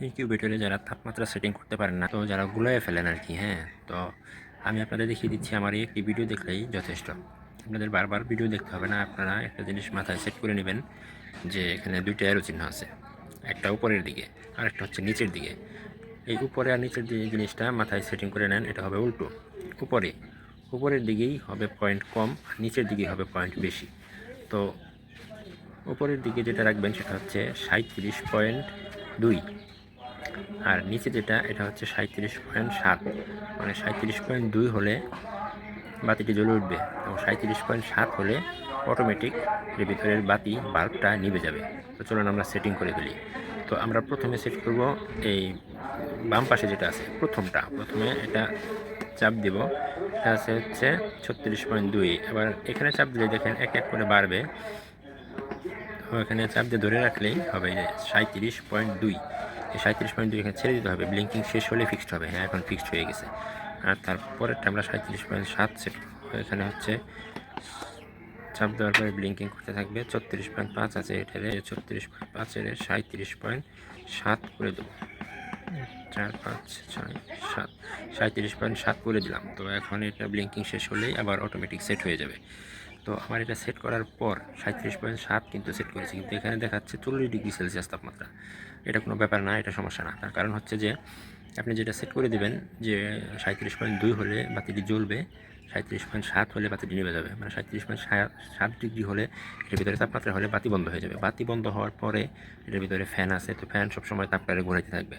ইনকিউবেটরে যারা তাপমাত্রা সেটিং করতে পারেন না, তো যারা গুলায়ে ফেলেন আর কি, হ্যাঁ, তো আমি আপনাদের দেখিয়ে দিচ্ছি। আমার এই একটি ভিডিও দেখলেই যথেষ্ট। আপনাদের বারবার ভিডিও দেখতে হবে না, আপনারা একটা জিনিস মাথায় সেট করে নেবেন যে এখানে দুইটা অ্যারো চিহ্ন আছে, একটা উপরের দিকে আর একটা হচ্ছে নিচের দিকে। এই উপরে আর নিচের দিকে জিনিসটা মাথায় সেটিং করে নেন, এটা হবে উল্টো। উপরে উপরের দিকেই হবে পয়েন্ট কম, আর নিচের দিকেই হবে পয়েন্ট বেশি। তো উপরের দিকে যেটা রাখবেন সেটা হচ্ছে 37.2, আর নিচে যেটা এটা হচ্ছে 37.7। মানে 37.2 হলে বাতিটি জ্বলে উঠবে এবং 37.7 হলে অটোমেটিক এর ভিতরের বাতি বাল্বটা নিভে যাবে। তো চলুন আমরা সেটিং করে ফেলি। তো আমরা প্রথমে সেট করব এই বাম পাশে যেটা আছে প্রথমে এটা চাপ দেব। এটা আছে হচ্ছে 36.2। এবার এখানে চাপ দিলে দেখেন এক এক করে বাড়বে। তো এখানে চাপ দিয়ে ধরে রাখলেই হবে যে 37.2। এই 37.2 এখানে ছেড়ে দিতে হবে, ব্লিঙ্কিং শেষ হলে ফিক্সড হবে। হ্যাঁ, এখন ফিক্সড হয়ে গেছে। আর তারপরেরটা আমরা 37.7 সেট করবো। এখানে হচ্ছে চাপ দেওয়ার পরে ব্লিঙ্কিং করতে থাকবে। 36.5 আছে, এটারে 36.5-এর 37.7 করে দেবো। 4, 5, 6, 7, 37.7 করে দিলাম। তো এখন এটা ব্লিঙ্কিং শেষ হলেই আবার অটোমেটিক সেট হয়ে যাবে। তো আমার এটা সেট করার পর 37.7 কিন্তু সেট করেছি, কিন্তু এখানে দেখাচ্ছে 40°C তাপমাত্রা। এটা কোনো ব্যাপার না, এটা সমস্যা না। তার কারণ হচ্ছে যে আপনি যেটা সেট করে দেবেন যে 37.2 হলে বাতিটি জ্বলবে, 37.7 হলে বাতিটি নিভে যাবে। মানে 37.7 হলে এটার ভিতরে তাপমাত্রা হলে বাতি বন্ধ হয়ে যাবে। বাতি বন্ধ হওয়ার পরে এটার ভিতরে ফ্যান আছে, তো ফ্যান সবসময় তাপটারে ঘোরাইতে থাকবে।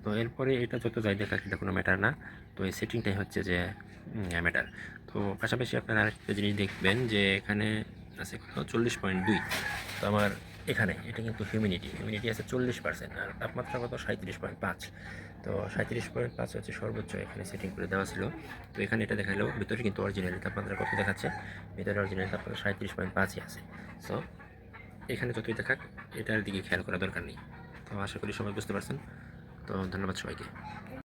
তো এরপরে এটা যত যাই দেখাক এটা কোনো ম্যাটার না। তো এই সেটিংটাই হচ্ছে যে ম্যাটার। তো পাশাপাশি আপনারা আরেকটা জিনিস দেখবেন যে এখানে আছে কত 40.2। তো আমার এখানে এটা কিন্তু হিউমিডিটি আছে 40%, আর তাপমাত্রা কত 37.5। তো 37.5 হচ্ছে সর্বোচ্চ এখানে সেটিং করে দেওয়া ছিল। তো এখানে এটা দেখালেও ভিতরে কিন্তু অরিজিনাল তাপমাত্রা কত দেখাচ্ছে, ভিতরে অরিজিনাল তাপমাত্রা 37.5ই আছে। সো এখানে যতই দেখাক এটার দিকে খেয়াল করা দরকার নেই। তো আশা করি সবাই বুঝতে পারছেন। তো ধন্যবাদ সবাইকে।